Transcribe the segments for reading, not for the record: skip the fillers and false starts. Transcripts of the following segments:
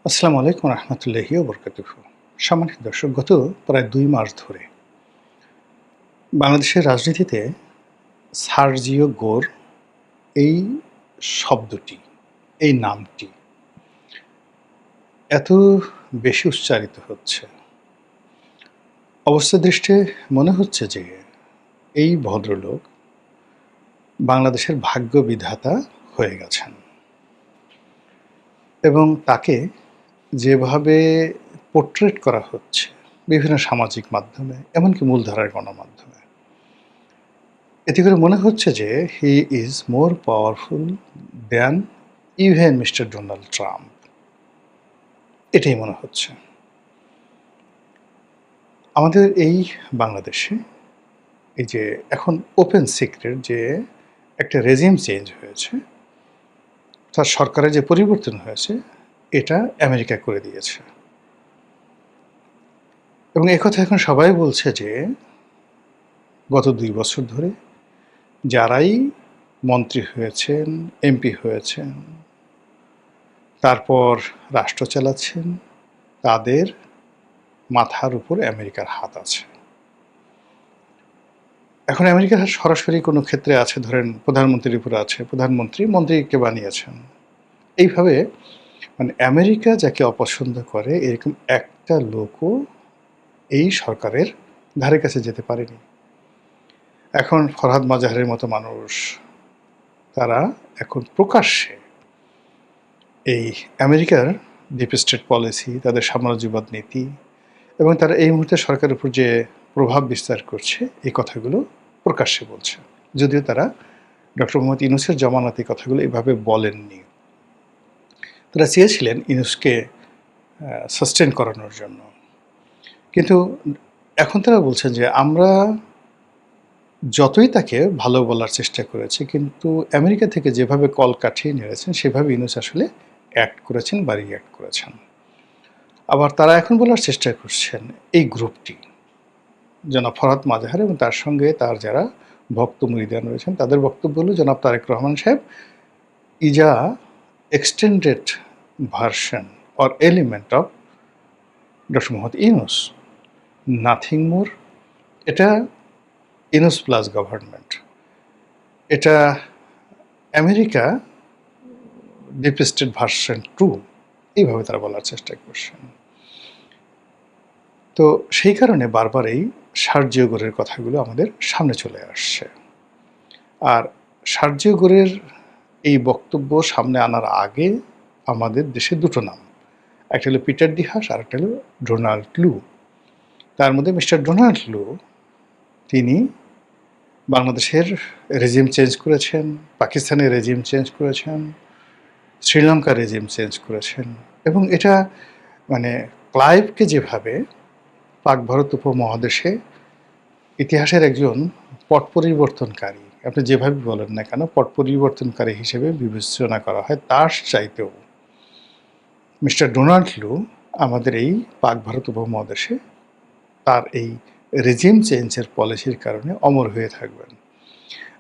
আসসালামু আলাইকুম রহমতুল্লাহি ওবরকাতুহু। সম্মানিত দর্শক, গত প্রায় ২ মাস ধরে বাংলাদেশের রাজনীতিতে সার্জিও গোর এই শব্দটি, এই নামটি এত বেশি উচ্চারিত হচ্ছে। অবস্থা দৃষ্টে মনে হচ্ছে যে এই ভদ্রলোক বাংলাদেশের ভাগ্য বিধাতা হয়ে গেছেন এবং তাকে যেভাবে পোর্ট্রেট করা হচ্ছে বিভিন্ন সামাজিক মাধ্যমে, এমনকি মূলধারার গণমাধ্যমে, এতে করে মনে হচ্ছে যে he is more powerful than even mister Donald Trump. এটাই মনে হচ্ছে। আমাদের এই বাংলাদেশে এই যে এখন ওপেন সিক্রেট যে একটা রেজিম চেঞ্জ হয়েছে, তার সরকারের যে পরিবর্তন হয়েছে, এটা আমেরিকা করে দিয়েছে। এবং একথা এখন সবাই বলছে যে গত ২ বছর ধরে যারাই মন্ত্রী হয়েছেন, এমপি হয়েছেন, তারপর রাষ্ট্র চালাচ্ছেন, তাদের মাথার উপর আমেরিকার হাত আছে। এখন আমেরিকার হাত সরাসরি কোনো ক্ষেত্রে আছে, ধরেন প্রধানমন্ত্রীর উপরে আছে, প্রধানমন্ত্রী মন্ত্রীকে বানিয়েছেন। এইভাবে মানে আমেরিকা যাকে অপছন্দ করে এরকম একটা লোকও এই সরকারের ধারে কাছে যেতে পারেনি। এখন ফরহাদ মাজাহারের মতো মানুষ, তারা এখন প্রকাশ্যে এই আমেরিকার ডিপ স্টেট পলিসি, তাদের সাম্রাজ্যবাদ নীতি এবং তারা এই মুহূর্তে সরকারের উপর যে প্রভাব বিস্তার করছে, এই কথাগুলো প্রকাশ্যে বলছে। যদিও তারা ডক্টর মোহাম্মদ ইউনূসের জমানাতে কথাগুলো এভাবে বলেননি। তারা চেয়েছিলেন ইউনূসকে সাস্টেন করানোর জন্য। কিন্তু এখন তারা বলছেন যে আমরা যতই তাকে ভালো বলার চেষ্টা করেছি, কিন্তু আমেরিকা থেকে যেভাবে কল কাঠিয়ে নিয়েছেন সেভাবে ইউনূস আসলে অ্যাক্ট করেছেন বা রিঅ্যাক্ট করেছেন। আবার তারা এখন বলার চেষ্টা করছেন এই গ্রুপটি, জনাব ফরহাদ মাজাহার এবং তার সঙ্গে তার যারা ভক্ত মুরিদান রয়েছেন, তাদের বক্তব্য হলো জনাব তারেক রহমান সাহেব is a extended version or element of doctor Mohammad Yunus, nothing more. এটা ইউনূস প্লাস গভর্নমেন্ট, এটা আমেরিকা ডিপ স্টেট ভার্সন 2, এইভাবে তারা বলার চেষ্টা করছেন। তো সেই কারণে বারবার এই সার্জিও গোরের কথাগুলো আমাদের সামনে চলে আসছে। আর সার্জিও গোরের এই বক্তব্য সামনে আনার আগে আমাদের দেশে দুটো নাম, একটা হলো পিটার ডি হাস আর একটা হলো ডোনাল্ড লু। তার মধ্যে মিস্টার ডোনাল্ড লু, তিনি বাংলাদেশের রেজিম চেঞ্জ করেছেন, পাকিস্তানের রেজিম চেঞ্জ করেছেন, শ্রীলঙ্কার রেজিম চেঞ্জ করেছেন এবং এটা মানে ক্লাইভকে যেভাবে পাক ভারত উপমহাদেশে ইতিহাসের একজন পট পরিবর্তনকারী, আপনি যেভাবে বলেন না কেন, পট পরিবর্তনকারী হিসেবে বিবেচনা করা হয়, তার চাইতেও মিস্টার ডোনাল্ড লু আমাদের এই পাক ভারত উপমহাদেশে তার এই রেজিম চেঞ্জের পলিসির কারণে অমর হয়ে থাকবেন।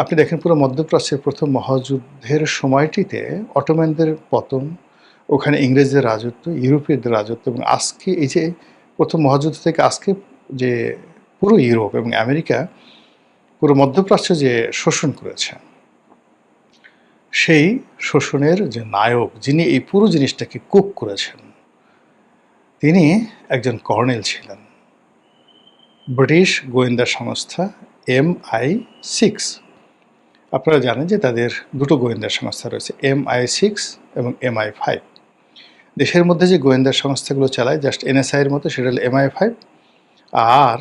আপনি দেখেন পুরো মধ্যপ্রাচ্যের প্রথম মহাযুদ্ধের সময়টিতে অটোম্যানদের পতন, ওখানে ইংরেজদের রাজত্ব, ইউরোপীয়দের রাজত্ব এবং আজকে এই যে প্রথম মহাযুদ্ধ থেকে আজকে যে পুরো ইউরোপ এবং আমেরিকা পুরো মধ্যপ্রাচ্য যে শোষণ করেছে, সেই শোষণের যে নায়ক, যিনি এই পুরো জিনিসটাকে কুক করেছেন, তিনি একজন কর্নেল ছিলেন ব্রিটিশ গোয়েন্দা সংস্থা MI6। আপনারা জানেন যে তাদের দুটো গোয়েন্দা সংস্থা রয়েছে, MI6 এবং MI5। দেশের মধ্যে যে গোয়েন্দা সংস্থাগুলো চালায় জাস্ট NSI-এর মতো, সেটা হলো MI5। আর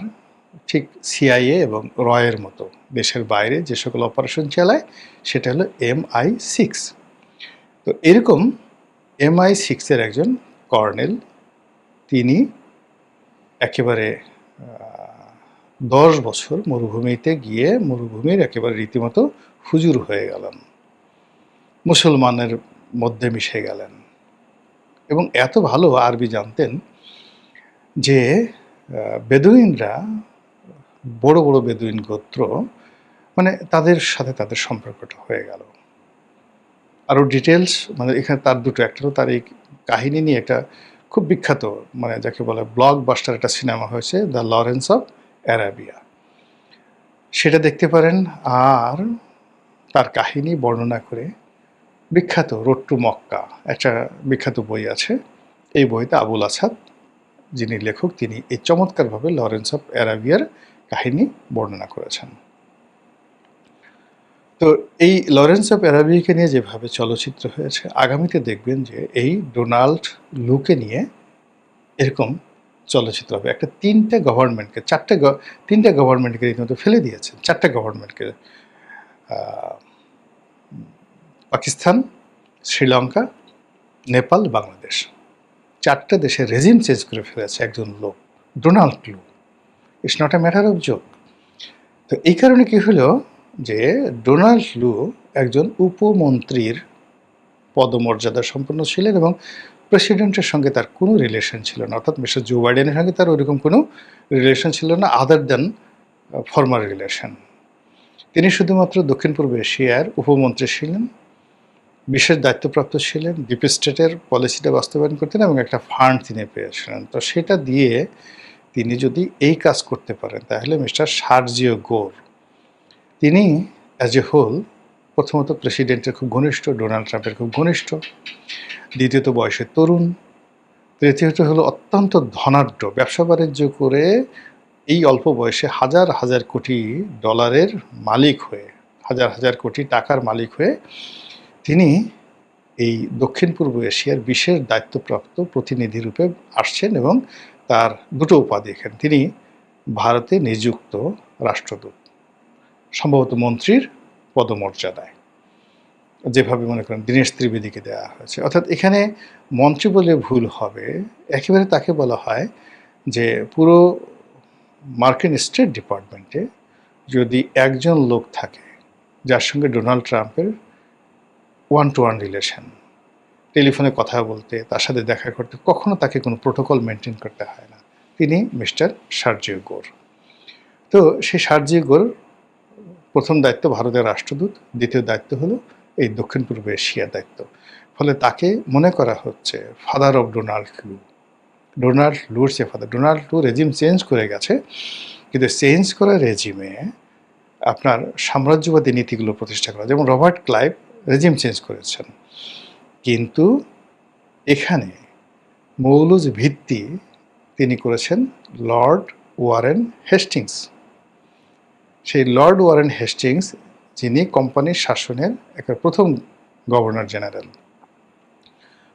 ঠিক CIA এবং রয়ের মতো দেশের বাইরে যে সকল অপারেশন চালায়, সেটা হলো MI6। তো এরকম MI6-এর একজন কর্নেল, তিনি একেবারে 10 বছর মরুভূমিতে গিয়ে মরুভূমির একেবারে রীতিমতো হুজুর হয়ে গেলেন, মুসলমানের মধ্যে মিশে গেলেন এবং এত ভালো আরবি জানতেন যে বেদুইনরা, বড় বড় বেদুইন গোত্র, মানে তাদের সাথে তাদের সম্পর্কটা হয়ে গেল। আরও ডিটেলস মানে এখানে তার দুটো, একটা হলো তার এই কাহিনী নিয়ে একটা খুব বিখ্যাত, মানে যাকে বলে ব্লকবাস্টার একটা সিনেমা হয়েছে, দ্য লরেন্স অফ অ্যারাবিয়া। সেটা দেখতে পারেন। আর তার কাহিনী বর্ণনা করে বিখ্যাত রোড টু মক্কা একটা বিখ্যাত বই আছে। এই বইতে আবুল আসাদ, যিনি লেখক, তিনি এই চমৎকারভাবে লরেন্স অফ অ্যারাবিয়ার কাহিনী বর্ণনা করেছেন। তো এই লরেন্স অফ অ্যারাবিয়াকে নিয়ে যেভাবে চলচ্চিত্র হয়েছে, আগামীতে দেখবেন যে এই ডোনাল্ড লুকে নিয়ে এরকম চলচ্চিত্র হবে। একটা তিনটা গভর্নমেন্টকে রীতিমতো ফেলে দিয়েছে। 4টা গভর্নমেন্টকে, পাকিস্তান, শ্রীলঙ্কা, নেপাল, বাংলাদেশ, 4টা দেশের রেজিম চেঞ্জ করে ফেলেছে একজন লোক, ডোনাল্ড লু। It's not a matter of joke. তো এই কারণে কি হলো যে ডোনাল্ড লু একজন উপমন্ত্রীর পদমর্যাদা সম্পন্ন ছিলেন এবং প্রেসিডেন্টের সঙ্গে তার কোনো রিলেশন ছিল না, অর্থাৎ মিস্টার জো বাইডেনের সঙ্গে তার ওইরকম কোনো রিলেশন ছিল না আদার দ্যান ফর্মাল রিলেশন। তিনি শুধুমাত্র দক্ষিণ পূর্ব এশিয়ার উপমন্ত্রী ছিলেন, বিশেষ দায়িত্বপ্রাপ্ত ছিলেন, ডিপ স্টেটের পলিসিটা বাস্তবায়ন করতেন এবং একটা ফান্ড তিনি পেয়েছিলেন। তো সেটা দিয়ে তিনি যদি এই কাজ করতে পারেন, তাহলে মিস্টার সার্জিও গোর, তিনি অ্যাজ এ হোল প্রথমত প্রেসিডেন্টের খুব ঘনিষ্ঠ, ডোনাল্ড ট্রাম্পের খুব ঘনিষ্ঠ, দ্বিতীয়ত বয়সে তরুণ, তৃতীয়ত হলো অত্যন্ত ধনাঢ্য, ব্যবসা বাণিজ্য করে এই অল্প বয়সে হাজার হাজার কোটি ডলারের মালিক হয়ে, হাজার হাজার কোটি টাকার মালিক হয়ে তিনি এই দক্ষিণ পূর্ব এশিয়ার বিশেষ দায়িত্বপ্রাপ্ত প্রতিনিধি রূপে আসছেন এবং তার দুটো উপাধি এখানে। তিনি ভারতে নিযুক্ত রাষ্ট্রদূত, সম্ভবত মন্ত্রীর পদমর্যাদায়, যেভাবে মনে করেন দীনেশ ত্রিবেদীকে দেওয়া হয়েছে। অর্থাৎ এখানে মন্ত্রী বলে ভুল হবে, একেবারে তাকে বলা হয় যে পুরো মার্কিন স্টেট ডিপার্টমেন্টে যদি একজন লোক থাকে যার সঙ্গে ডোনাল্ড ট্রাম্পের ওয়ান টু ওয়ান রিলেশন, টেলিফোনে কথা বলতে, তার সাথে দেখা করতে, কখনো তাকে কোনো প্রোটোকল মেনটেন করতে হয় না, তিনি মিস্টার সার্জিও গোর। তো সেই সার্জিও গোর প্রথম দায়িত্ব ভারতের রাষ্ট্রদূত, দ্বিতীয় দায়িত্ব হলো এই দক্ষিণ পূর্ব এশিয়ার দায়িত্ব। ফলে তাকে মনে করা হচ্ছে father of Donald Lu. Donald লুর সে father. Donald Lu regime change করে গেছে, কিন্তু চেঞ্জ করা রেজিমে আপনার সাম্রাজ্যবাদী নীতিগুলো প্রতিষ্ঠা করা, যেমন রবার্ট ক্লাইভ রেজিম চেঞ্জ করেছেন, কিন্তু এখানে মৌলুজ ভিত্তি তিনি করেছেন লর্ড ওয়ারেন হেস্টিংস। সেই লর্ড ওয়ারেন হেস্টিংস, যিনি কোম্পানির শাসনের একটা প্রথম গভর্নর জেনারেল,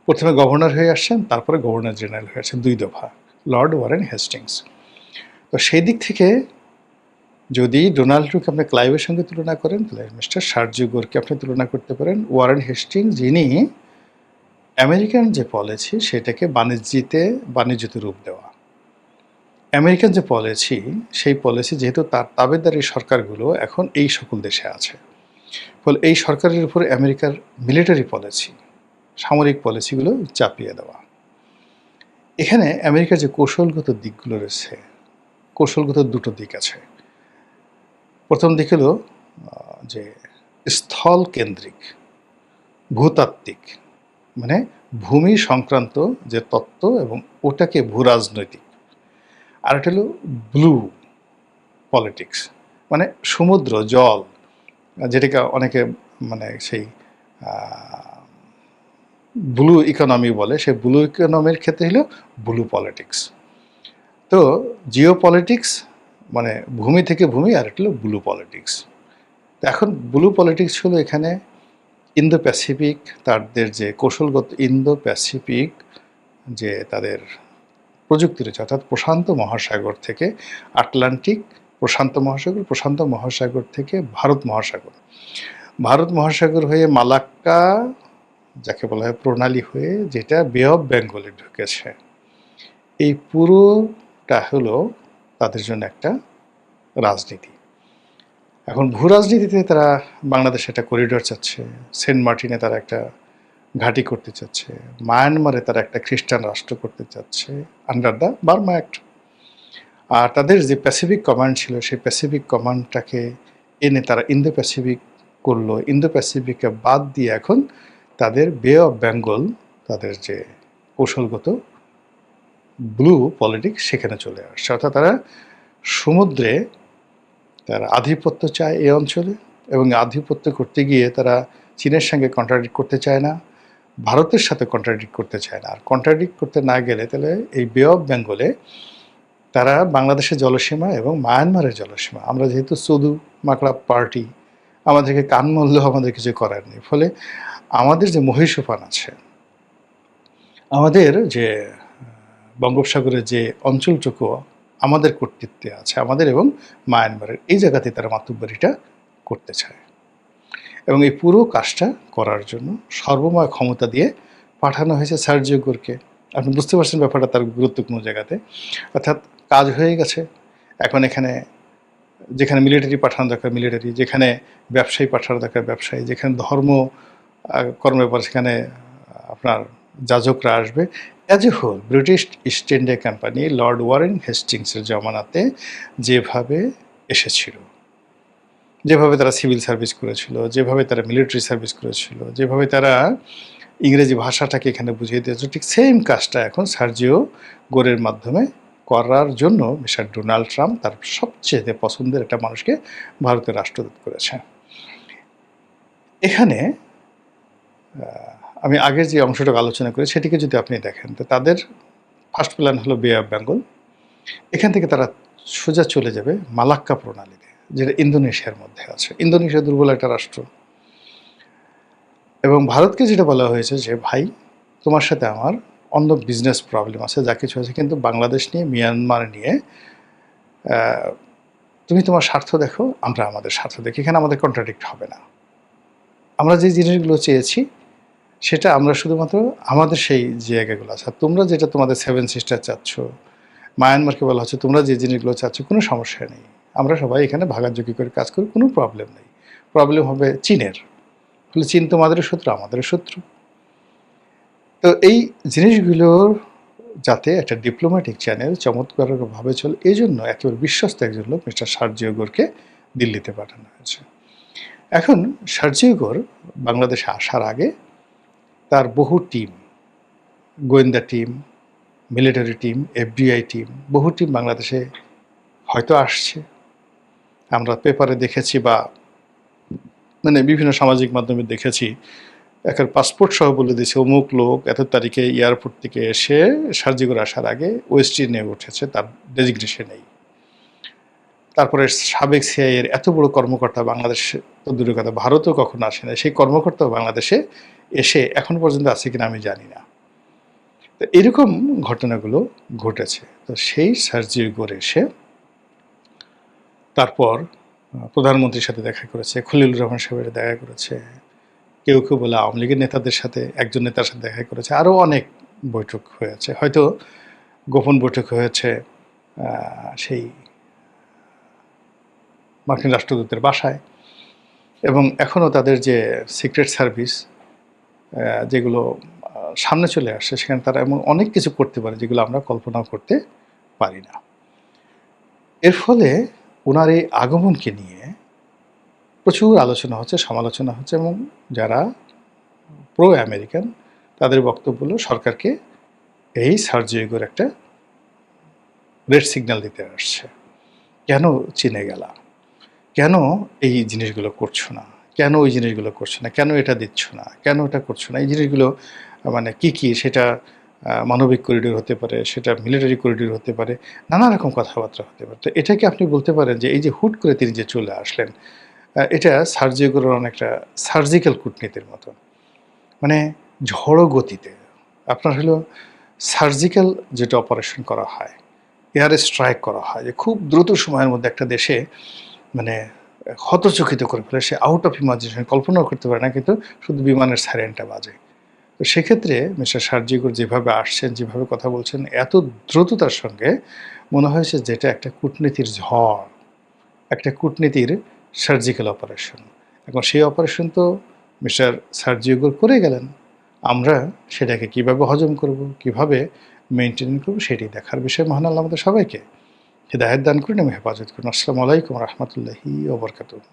প্রথমে গভর্নর হয়ে আসছেন, তারপরে গভর্নর জেনারেল হয়ে আসছেন 2 দফা, লর্ড ওয়ারেন হেস্টিংস। তো সেই দিক থেকে যদি ডোনাল্ড ট্রাম্পকে আপনি ক্লাইভের সঙ্গে তুলনা করেন, তাহলে মিস্টার সার্জিও গোরকে আপনি তুলনা করতে পারেন ওয়ারেন হেস্টিংস, যিনি আমেরিকান যে পলিসি সেটাকে বাণিজ্যতে রূপ দেওয়া। আমেরিকান যে পলিসি, সেই পলিসি যেহেতু তার তাবেদারি সরকারগুলো এখন এই সকল দেশে আছে, ফলে এই সরকারের উপর আমেরিকার মিলিটারি পলিসি, সামরিক পলিসিগুলো চাপিয়ে দেওয়া। এখানে আমেরিকার যে কৌশলগত দিকগুলো রয়েছে, কৌশলগত দুটো দিক আছে। প্রথম দিক হলো যে স্থল কেন্দ্রিক, ভূতাত্ত্বিক, মানে ভূমি সংক্রান্ত যে তত্ত্ব এবং ওটাকে ভূরাজনৈতিক। আর একটা হলো ব্লু পলিটিক্স, মানে সমুদ্র জল, যেটাকে অনেকে মানে সেই ব্লু ইকোনমি বলে, সেই ব্লু ইকোনমির ক্ষেত্রে হলো ব্লু পলিটিক্স। তো জিও পলিটিক্স মানে ভূমি থেকে ভূমি, আর একটা হলো ব্লু পলিটিক্স। তো এখন ব্লু পলিটিক্স হলো এখানে ইন্দো প্যাসিফিক, তাদের যে কৌশলগত ইন্দো প্যাসিফিক যে তাদের প্রযুক্তি রয়েছে, অর্থাৎ প্রশান্ত মহাসাগর থেকে আটলান্টিক, প্রশান্ত মহাসাগর থেকে ভারত মহাসাগর হয়ে মালাক্কা, যাকে বলা হয় প্রণালী হয়ে, যেটা বে অফ বেঙ্গলে ঢুকেছে। এই পুরোটা হলো তাদের জন্য একটা রাজনীতি। এখন ভূ রাজনীতিতে তারা বাংলাদেশে একটা করিডোর চাচ্ছে, সেন্ট মার্টিনে তারা একটা ঘাঁটি করতে চাচ্ছে, মায়ানমারে তারা একটা খ্রিস্টান রাষ্ট্র করতে চাচ্ছে আন্ডার দ্য বার্মা অ্যাক্ট। আর তাদের যে প্যাসিফিক কমান্ড ছিল, সেই প্যাসিফিক কমান্ডটাকে এনে তারা ইন্দো প্যাসিফিক করলো। ইন্দো প্যাসিফিককে বাদ দিয়ে এখন তাদের বে অফ বেঙ্গল, তাদের যে কৌশলগত ব্লু পলিটিক্স সেখানে চলে আসছে। অর্থাৎ তারা সমুদ্রে তারা আধিপত্য চায় এই অঞ্চলে, এবং আধিপত্য করতে গিয়ে তারা চীনের সঙ্গে কন্ট্রাডিক্ট করতে চায় না, ভারতের সাথে কন্ট্রাডিক্ট করতে চায় না। আর কন্ট্রাডিক্ট করতে না গেলে তাহলে এই বে অফ বেঙ্গলে তারা বাংলাদেশের জলসীমা এবং মায়ানমারের জলসীমা, আমরা যেহেতু সুদু মাকড়া পার্টি, আমাদেরকে কান মূল্য আমাদের কিছু করার নেই। ফলে আমাদের যে মহীসোপান আছে, আমাদের যে বঙ্গোপসাগরের যে অঞ্চলটুকু আমাদের কর্তৃত্বে আছে, আমাদের এবং মায়ানমারের, এই জায়গাতে তারা মাতুব্বারিটা করতে চায়। এবং এই পুরো কাজটা করার জন্য সর্বময় ক্ষমতা দিয়ে পাঠানো হয়েছে সার্জিও গোরকে। আপনি বুঝতে পারছেন ব্যাপারটা তার গুরুত্বপূর্ণ জায়গাতে। অর্থাৎ কাজ হয়ে গেছে। এখন এখানে যেখানে মিলিটারি পাঠানো দরকার মিলিটারি, যেখানে ব্যবসায়ী পাঠানো দরকার ব্যবসায়ী, যেখানে ধর্ম কর্মের পর সেখানে আপনার যাজকরা আসবে। As a whole British East India Company Lord Warren হেস্টিংসের জমানাতে যেভাবে এসেছিল, যেভাবে তারা সিভিল সার্ভিস করেছিল, যেভাবে তারা মিলিটারি সার্ভিস করেছিল, যেভাবে তারা ইংরেজি ভাষাটাকে এখানে বুঝিয়ে দিয়েছিল, ঠিক সেম কাজটা এখন সার্জিও গোরের মাধ্যমে করার জন্য মিস্টার ডোনাল্ড ট্রাম্প তার সবচেয়ে পছন্দের একটা মানুষকে ভারতের রাষ্ট্রদূত করেছে। এখানে আমি আগের যে অংশটাকে আলোচনা করি সেটিকে যদি আপনি দেখেন, তো তাদের ফার্স্ট প্ল্যান হলো বে অফ বেঙ্গল। এখান থেকে তারা সোজা চলে যাবে মালাক্কা প্রণালীতে, যেটা ইন্দোনেশিয়ার মধ্যে আছে। ইন্দোনেশিয়া দুর্বল একটা রাষ্ট্র, এবং ভারতকে যেটা বলা হয়েছে যে ভাই তোমার সাথে আমার অন্য বিজনেস প্রবলেম আছে, যা কিছু আছে, কিন্তু বাংলাদেশ নিয়ে, মিয়ানমার নিয়ে তুমি তোমার স্বার্থ দেখো, আমরা আমাদের স্বার্থ দেখি, এখানে আমাদের কন্ট্রাডিক্ট হবে না। আমরা যে জিনিসগুলো চেয়েছি সেটা আমরা শুধুমাত্র আমাদের সেই জায়গাগুলো আছে। আর তোমরা যেটা তোমাদের সেভেন সিস্টার চাচ্ছ, মায়ানমারকে বলা হচ্ছে তোমরা যে জিনিসগুলো চাচ্ছ, কোনো সমস্যা নেই, আমরা সবাই এখানে ভাগাযোগি করে কাজ করি, কোনো প্রবলেম নেই। প্রবলেম হবে চীনের। ফলে চীন তোমাদেরও শত্রু, আমাদেরও শত্রু। তো এই জিনিসগুলোর যাতে একটা ডিপ্লোম্যাটিক চ্যানেল চমৎকারভাবে চলে, এই জন্য একেবারে বিশ্বস্ত একজন লোক মিস্টার সার্জিও গোরকে দিল্লিতে পাঠানো হয়েছে। এখন সার্জিও গোর বাংলাদেশে আসার আগে তার বহু টিম, গোয়েন্দা team, military team, FBI team, বহু টিম বাংলাদেশে হয়তো আসছে। আমরা পেপারে দেখেছি বা মানে বিভিন্ন সামাজিক মাধ্যমে দেখেছি, একটা পাসপোর্ট সহ বলে দিয়েছে অমুক লোক এত তারিখে এয়ারপোর্ট থেকে এসে সার্জিগোর আসার আগে ওয়েস্ট ইন্ডিয়া উঠেছে, তার ডেজিগনেশন নেই। তারপরে সাবেক সিআইএর এত বড় কর্মকর্তা বাংলাদেশ তো দূরের কথা, ভারতও কখনো আসে না, সেই কর্মকর্তাও বাংলাদেশে এসে এখন পর্যন্ত আছে কিনা আমি জানি না। তো এরকম ঘটনাগুলো ঘটেছে। তো সেই সার্জিও গোর এসে তারপর প্রধানমন্ত্রীর সাথে দেখা করেছে, খলিলুর রহমান সাহেবের দেখা করেছে, কেউ কেউ বলে আওয়ামী লীগের নেতাদের সাথে, একজন নেতার সাথে দেখা করেছে, আরও অনেক বৈঠক হয়েছে, হয়তো গোপন বৈঠক হয়েছে সেই মার্কিন রাষ্ট্রদূতের বাসায়। এবং এখনও তাদের যে সিক্রেট সার্ভিস যেগুলো সামনে চলে আসছে, সেখানে তারা এমন অনেক কিছু করতে পারে যেগুলো আমরা কল্পনাও করতে পারি না। এর ফলে ওনার এই আগমনকে নিয়ে প্রচুর আলোচনা হচ্ছে, সমালোচনা হচ্ছে, এবং যারা প্রো আমেরিকান তাদের বক্তব্য হলো সরকারকে এই সার্জিও গোর একটা রেড সিগন্যাল দিতে আসছে। কেন চীনে গেলা, কেন এই জিনিসগুলো করছো না, কেন ওই জিনিসগুলো করছো না, কেন এটা দিচ্ছ না, কেন এটা করছো না, এই জিনিসগুলো মানে কি কি, সেটা মানবিক করিডোর হতে পারে, সেটা মিলিটারি করিডোর হতে পারে, নানা রকম কথাবার্তা হতে পারে। তো এটাকে আপনি বলতে পারেন যে এই যে হুট করে তিনি যে চলে আসলেন, এটা সার্জিও গোরের অনেকটা সার্জিক্যাল কূটনীতির মতো, মানে ঝড়ো গতিতে আপনার হলো সার্জিক্যাল যেটা অপারেশন করা হয়, এয়ারে স্ট্রাইক করা হয়, যে খুব দ্রুত সময়ের মধ্যে একটা দেশে মানে হতচকিত করে ফেলে, সে আউট অফ ইমাজিনেশন কল্পনাও করতে পারে না, কিন্তু শুধু বিমানের সাইরেনটা বাজে। তো সেক্ষেত্রে মিস্টার সার্জিও গোর যেভাবে আসছেন, যেভাবে কথা বলছেন, এত দ্রুততার সঙ্গে মনে হয়েছে যেটা একটা কূটনীতির ঝড়, একটা কূটনীতির সার্জিক্যাল অপারেশন। এখন সেই অপারেশন তো মিস্টার সার্জিও গোর করে গেলেন, আমরা সেটাকে কিভাবে হজম করব, কিভাবে মেনটেন করব, সেটি দেখার বিষয়। মহান আল্লাহ আমাদের সবাইকে হিদায়াত দান করুন এবং হেফাজত করুন। আসসালামু আলাইকুম রহমতুল্লাহি ওয়া বারাকাতুহু।